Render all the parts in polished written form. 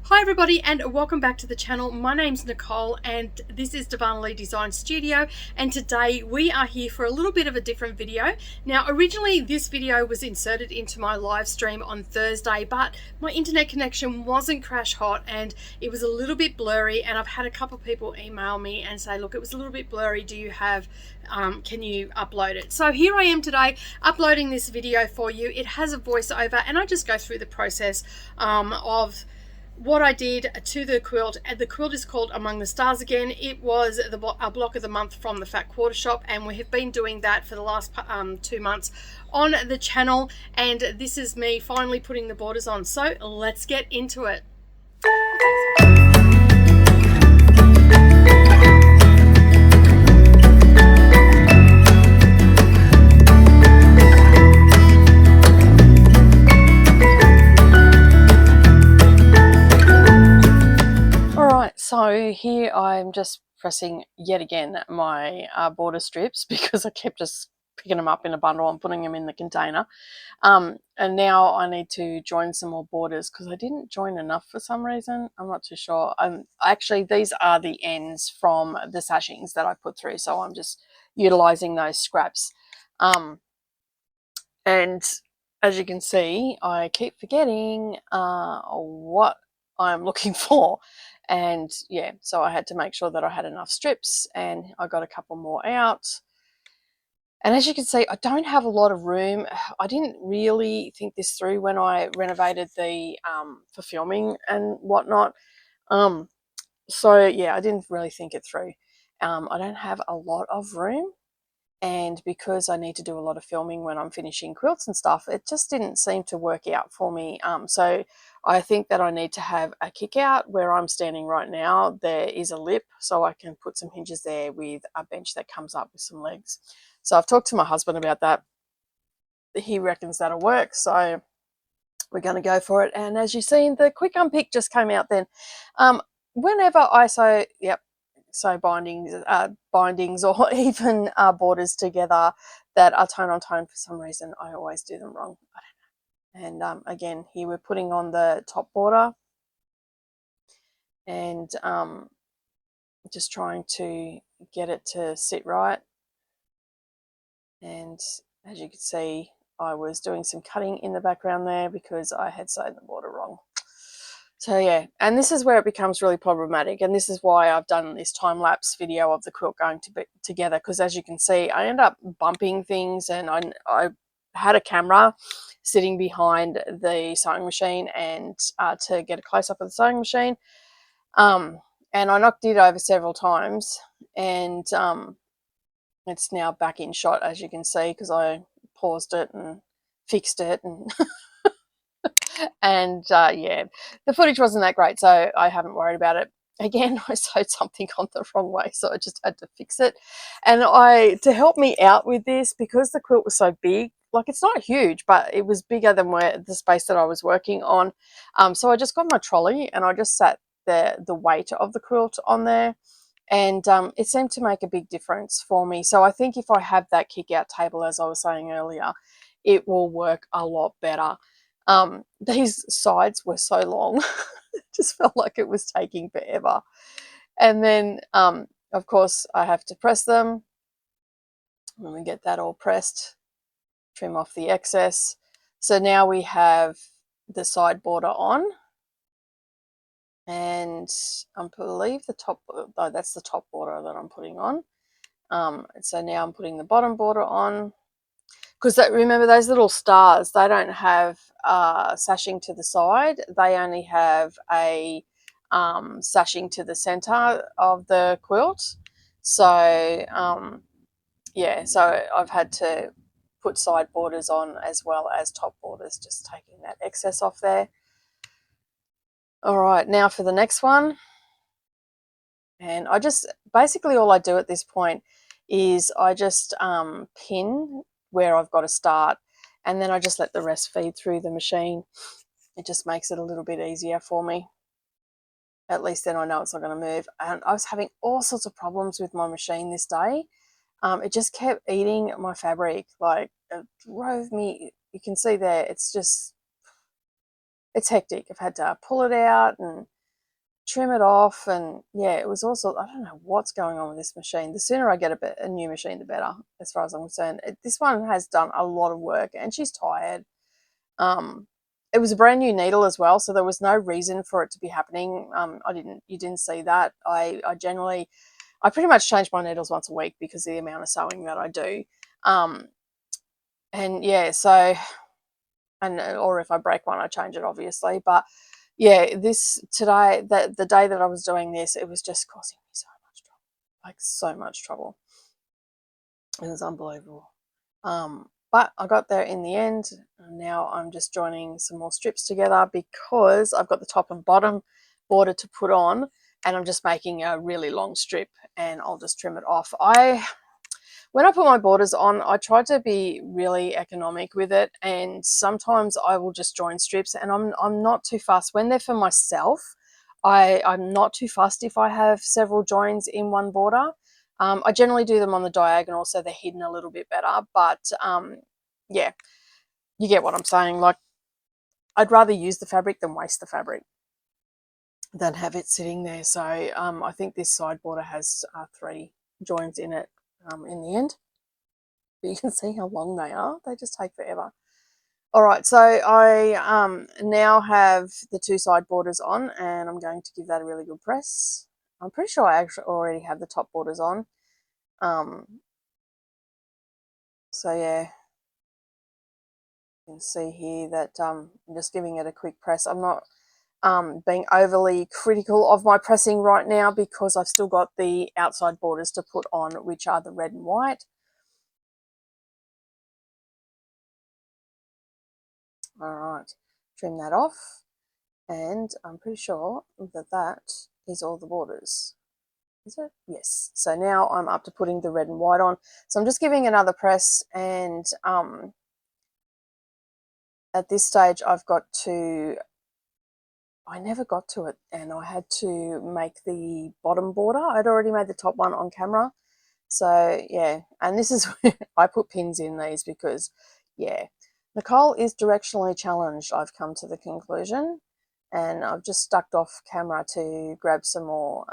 Hi everybody and welcome back to the channel. My name's Nicole and this is Darvanalee Design Studio, and today we are here for a little bit of a different video. Now originally this video was inserted into my live stream on Thursday, but my internet connection wasn't crash hot and it was a little bit blurry, and I've had a couple of people email me and say, look, it was a little bit blurry, do you have can you upload it? So here I am today uploading this video for you. It has a voiceover and I just go through the process of what I did to the quilt. And the quilt is called Among the Stars again. It was a block of the month from the Fat Quarter Shop, and we have been doing that for the last 2 months on the channel, and this is me finally putting the borders on. So let's get into it. So here I'm just pressing yet again my border strips because I kept just picking them up in a bundle and putting them in the container. And now I need to join some more borders because I didn't join enough for some reason. I'm not too sure. Actually, these are the ends from the sashings that I put through, so I'm just utilizing those scraps. And as you can see, I keep forgetting what I'm looking for. And yeah, so I had to make sure that I had enough strips, and I got a couple more out. And as you can see, I don't have a lot of room. I didn't really think this through when I renovated the for filming and whatnot. So yeah, I didn't really think it through. I don't have a lot of room, and because I need to do a lot of filming when I'm finishing quilts and stuff, it just didn't seem to work out for me. So I think that I need to have a kick out. Where I'm standing right now, there is a lip, so I can put some hinges there with a bench that comes up with some legs. So I've talked to my husband about that. He reckons that'll work, so we're going to go for it. And as you've seen, the quick unpick just came out then. Whenever I sew bindings or even borders together that are tone on tone, for some reason I always do them wrong. I don't know. And again, here we're putting on the top border and just trying to get it to sit right. And as you can see, I was doing some cutting in the background there because I had sewn the border wrong. So yeah, and this is where it becomes really problematic, and this is why I've done this time-lapse video of the quilt going together, because as you can see, I end up bumping things, and I had a camera sitting behind the sewing machine and to get a close-up of the sewing machine, and I knocked it over several times, and it's now back in shot, as you can see, because I paused it and fixed it and and yeah, the footage wasn't that great, so I haven't worried about it. Again, I sewed something on the wrong way, so I just had to fix it. And to help me out with this, because the quilt was so big, like it's not huge, but it was bigger than the space that I was working on. So I just got my trolley and I just sat the weight of the quilt on there, and it seemed to make a big difference for me. So I think if I have that kick out table, as I was saying earlier, it will work a lot better. These sides were so long, it just felt like it was taking forever. And then, of course, I have to press them. When we get that all pressed, trim off the excess. So now we have the side border on. And I believe the top, oh, that's the top border that I'm putting on. So now I'm putting the bottom border on. Because remember, those little stars, they don't have sashing to the side. They only have a sashing to the center of the quilt. So yeah, so I've had to put side borders on as well as top borders, just taking that excess off there. All right, now for the next one. And I just, basically all I do at this point is I just pin where I've got to start, and then I just let the rest feed through the machine. It just makes it a little bit easier for me. At least then I know it's not going to move. And I was having all sorts of problems with my machine this day. It just kept eating my fabric. Like, it drove me, you can see there, it's hectic. I've had to pull it out and trim it off. And yeah, it was also, I don't know what's going on with this machine. The sooner I get a new machine, the better, as far as I'm concerned. This one has done a lot of work, and she's tired. It was a brand new needle as well, so there was no reason for it to be happening. You didn't see that. I pretty much change my needles once a week because of the amount of sewing that I do. And yeah, so, or if I break one, I change it, obviously. But yeah, the day that I was doing this, it was just causing me so much trouble, like so much trouble. It was unbelievable. But I got there in the end, and now I'm just joining some more strips together because I've got the top and bottom border to put on, and I'm just making a really long strip, and I'll just trim it off. When I put my borders on, I try to be really economic with it, and sometimes I will just join strips, and I'm not too fussed. When they're for myself, I'm not too fussed if I have several joins in one border. I generally do them on the diagonal so they're hidden a little bit better, but yeah, you get what I'm saying. Like, I'd rather use the fabric than waste the fabric than have it sitting there. So I think this side border has 3 joins in it in the end. But you can see how long they are. They just take forever. All right, so I now have the 2 side borders on, and I'm going to give that a really good press. I'm pretty sure I actually already have the top borders on. So yeah, you can see here that I'm just giving it a quick press. I'm not being overly critical of my pressing right now because I've still got the outside borders to put on, which are the red and white. All right, trim that off, and I'm pretty sure that that is all the borders. Is it? Yes. So now I'm up to putting the red and white on. So I'm just giving another press, and at this stage I've got to, I never got to it, and I had to make the bottom border. I'd already made the top one on camera. So yeah, and this is where I put pins in these because yeah, Nicole is directionally challenged, I've come to the conclusion. And I've just ducked off camera to grab some more,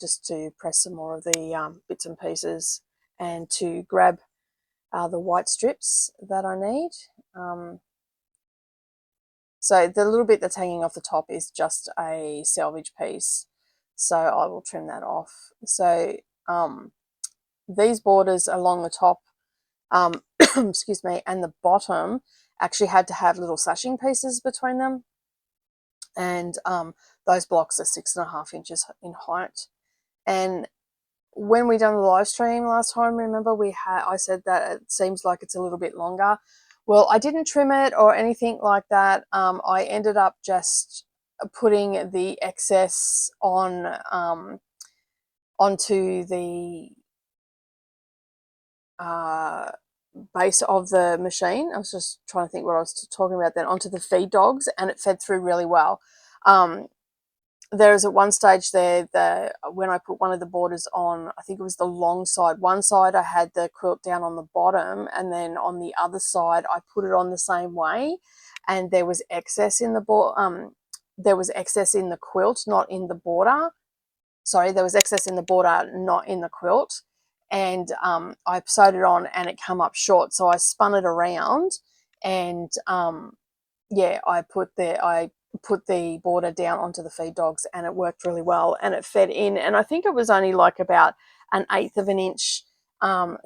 just to press some more of the bits and pieces, and to grab the white strips that I need. So the little bit that's hanging off the top is just a selvage piece, so I will trim that off. So these borders along the top, excuse me, and the bottom actually had to have little sashing pieces between them, and those blocks are 6.5 inches in height. And when we done the live stream last time, remember I said that it seems like it's a little bit longer. Well, I didn't trim it or anything like that. I ended up just putting the excess on onto the base of the machine. I was just trying to think what I was talking about then. Onto the feed dogs, and it fed through really well. There is at one stage there when I put one of the borders on, I think it was the long side. One side I had the quilt down on the bottom, and then on the other side I put it on the same way, and there was excess in the there was excess in the quilt, not in the border. Sorry, there was excess in the border, not in the quilt. And I sewed it on, and it came up short, so I spun it around, and yeah, I put the border down onto the feed dogs, and it worked really well, and it fed in. And I think it was only like about 1/8 of an inch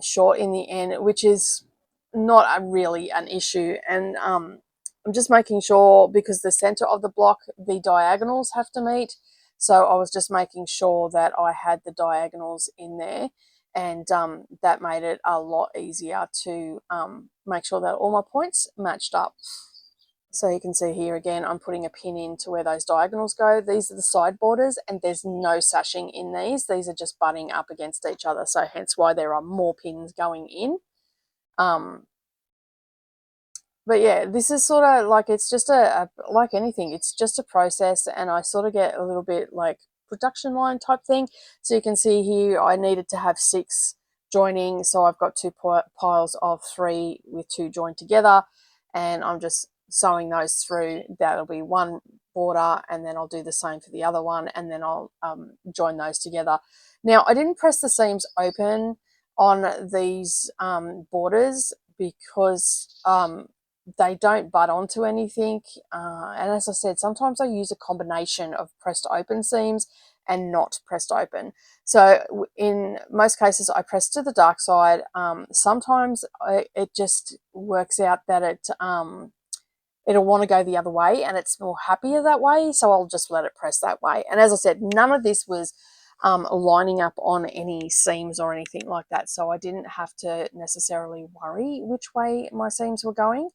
short in the end, which is not really an issue. And I'm just making sure, because the center of the block, the diagonals have to meet. So I was just making sure that I had the diagonals in there, and that made it a lot easier to make sure that all my points matched up. So you can see here again, I'm putting a pin in to where those diagonals go. These are the side borders, and there's no sashing in these. These are just butting up against each other, so hence why there are more pins going in. But yeah, this is sort of like, it's just like anything, it's just a process, and I sort of get a little bit like production line type thing. So you can see here I needed to have 6 joining, so I've got 2 piles of 3 with 2 joined together, and I'm just sewing those through. That'll be one border, and then I'll do the same for the other one, and then I'll join those together. Now, I didn't press the seams open on these borders because they don't butt onto anything, and as I said, sometimes I use a combination of pressed open seams and not pressed open. So in most cases I press to the dark side. Sometimes it just works out that it'll want to go the other way, and it's more happier that way, so I'll just let it press that way. And as I said, none of this was lining up on any seams or anything like that, so I didn't have to necessarily worry which way my seams were going.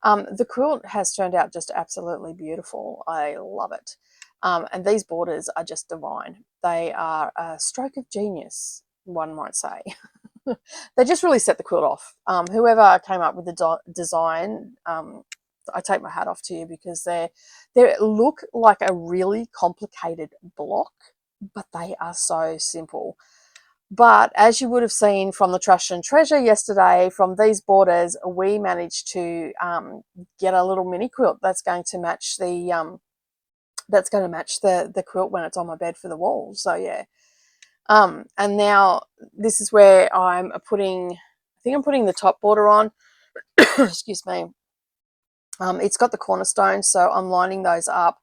The quilt has turned out just absolutely beautiful. I love it. And these borders are just divine. They are a stroke of genius, one might say. They just really set the quilt off. Whoever came up with the design, I take my hat off to you, because they look like a really complicated block, but they are so simple. But as you would have seen from the Trash and Treasure yesterday, from these borders, we managed to get a little mini quilt that's going to match the the quilt when it's on my bed for the wall. So yeah. And now this is where I'm putting, I think I'm putting the top border on. Excuse me. It's got the cornerstones, so I'm lining those up.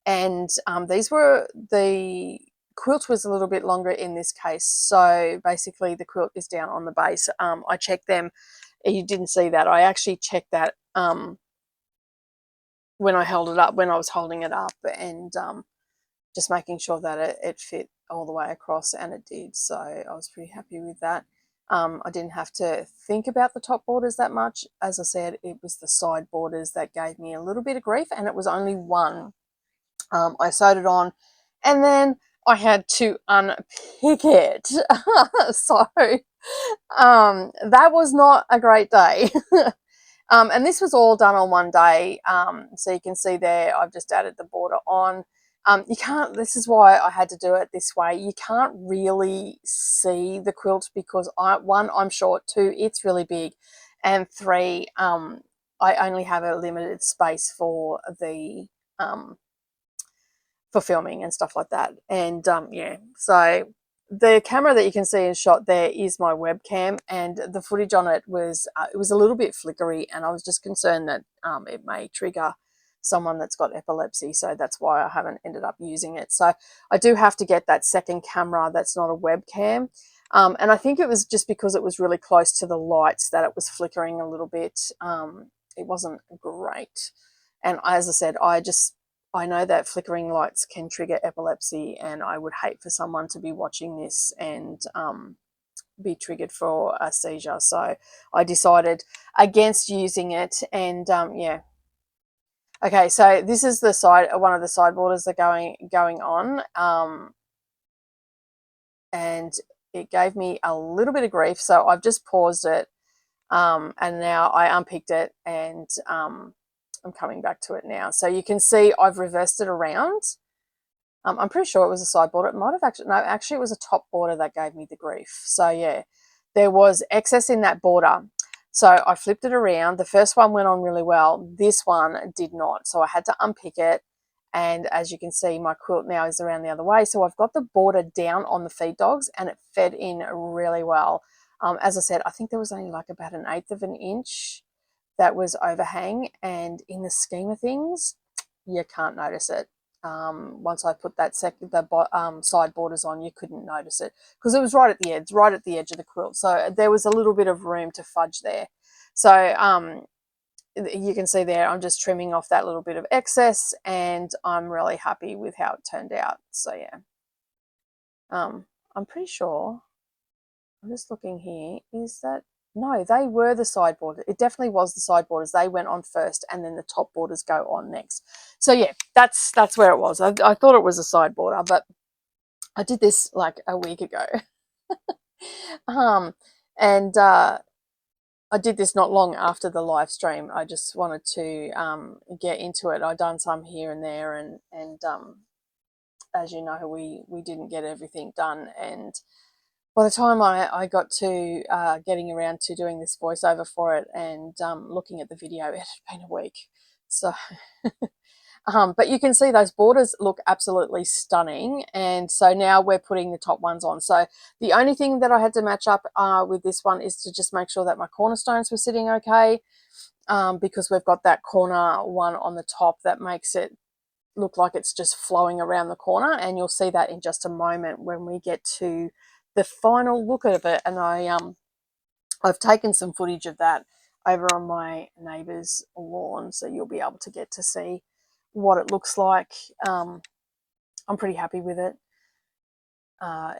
And these were, the quilt was a little bit longer in this case, so basically the quilt is down on the base. I checked them. You didn't see that. I actually checked that when I held it up, when I was holding it up, and just making sure that it fit all the way across, and it did, so I was pretty happy with that. I didn't have to think about the top borders that much. As I said, it was the side borders that gave me a little bit of grief, and it was only one. I sewed it on, and then I had to unpick it. So that was not a great day. And this was all done on one day. So you can see there, I've just added the border on. You can't, this is why I had to do it this way. You can't really see the quilt because one, I'm short, two, it's really big, and three, I only have a limited space for the for filming and stuff like that. And yeah, so the camera that you can see is shot there is my webcam, and the footage on it was a little bit flickery, and I was just concerned that it may trigger someone that's got epilepsy, so that's why I haven't ended up using it. So I do have to get that second camera that's not a webcam, and I think it was just because it was really close to the lights that it was flickering a little bit. It wasn't great, and as I said, I know that flickering lights can trigger epilepsy, and I would hate for someone to be watching this and be triggered for a seizure. So I decided against using it, and yeah. Okay, so this is the side, one of the side borders that are going on, and it gave me a little bit of grief. So I've just paused it, and now I unpicked it, and I'm coming back to it now. So you can see I've reversed it around. I'm pretty sure it was a side border. It might have actually, no, actually it was a top border that gave me the grief. So yeah, there was excess in that border. So I flipped it around. The first one went on really well. This one did not. So I had to unpick it. And as you can see, my quilt now is around the other way. So I've got the border down on the feed dogs, and it fed in really well. As I said, I think there was only like about 1/8 of an inch that was overhang, and in the scheme of things, you can't notice it. Once I put that side borders on, you couldn't notice it because it was right at the edge of the quilt. So there was a little bit of room to fudge there. So you can see there, I'm just trimming off that little bit of excess, and I'm really happy with how it turned out. So yeah, I'm pretty sure. I'm just looking here. Is that, no, they were the side borders. It definitely was the side borders. They went on first, and then the top borders go on next. So yeah, that's where it was. I thought it was a side border, but I did this like a week ago. And I did this not long after the live stream. I just wanted to get into it. I've done some here and there, and as you know, we didn't get everything done, and by the time I got to getting around to doing this voiceover for it and looking at the video, it had been a week. So But you can see those borders look absolutely stunning. And so now we're putting the top ones on. So the only thing that I had to match up with this one is to just make sure that my cornerstones were sitting okay, because we've got that corner one on the top that makes it look like it's just flowing around the corner. And you'll see that in just a moment when we get to the final look of it. And I've taken some footage of that over on my neighbour's lawn, so you'll be able to get to see what it looks like. I'm pretty happy with it.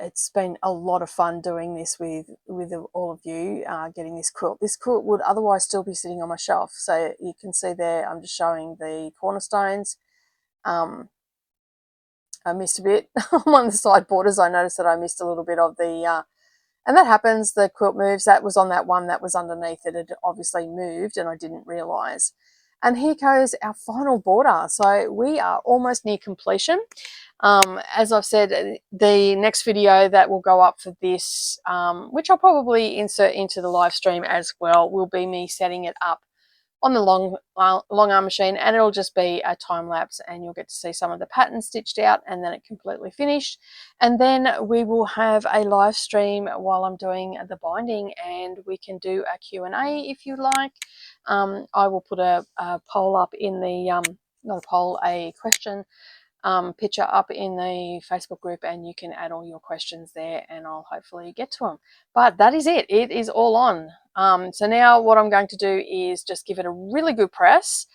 It's been a lot of fun doing this with all of you, getting this quilt. This quilt would otherwise still be sitting on my shelf. So you can see there, I'm just showing the cornerstones. I missed a bit on one of the side borders. I noticed that I missed a little bit of the and that happens, the quilt moves. That was on that one that was underneath. It had obviously moved and I didn't realise. And here goes our final border. So we are almost near completion. As I've said, the next video that will go up for this, which I'll probably insert into the live stream as well, will be me setting it up on the long arm machine, and it'll just be a time lapse and you'll get to see some of the patterns stitched out and then it completely finished. And then we will have a live stream while I'm doing the binding, and we can do a Q&A if you like. I will put a poll up in the not a poll, a question picture up in the Facebook group, and you can add all your questions there and I'll hopefully get to them. But that is it. It is all on. So now what I'm going to do is just give it a really good press.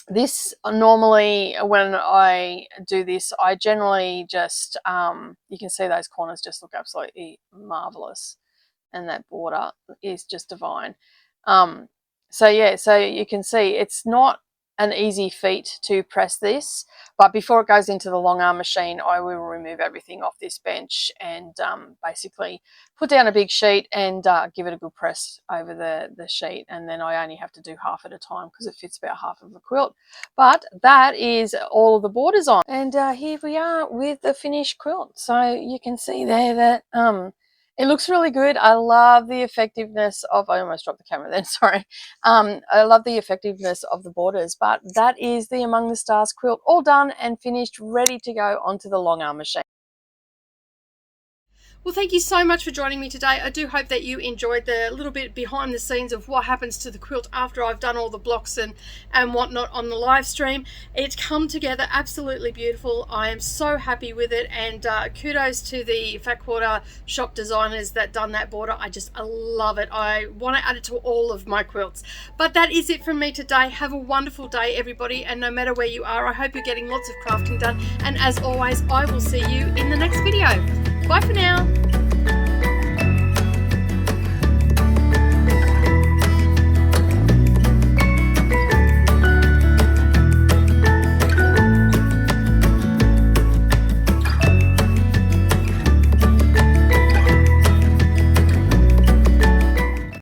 This normally, when I do this, I generally just, you can see those corners just look absolutely marvelous, and that border is just divine. So yeah, so you can see it's not an easy feat to press this, but before it goes into the long arm machine, I will remove everything off this bench and basically put down a big sheet and give it a good press over the sheet. And then I only have to do half at a time because it fits about half of a quilt. But that is all of the borders on. And here we are with the finished quilt. So you can see there that it looks really good. I love the effectiveness of, I almost dropped the camera then, sorry. I love the effectiveness of the borders, but that is the Among the Stars quilt all done and finished, ready to go onto the long arm machine. Well, thank you so much for joining me today. I do hope that you enjoyed the little bit behind the scenes of what happens to the quilt after I've done all the blocks and whatnot on the live stream. It's come together absolutely beautiful. I am so happy with it, and kudos to the Fat Quarter shop designers that done that border. I love it. I want to add it to all of my quilts. But that is it from me today. Have a wonderful day, everybody, and no matter where you are, I hope you're getting lots of crafting done. And as always, I will see you in the next video. Bye for now.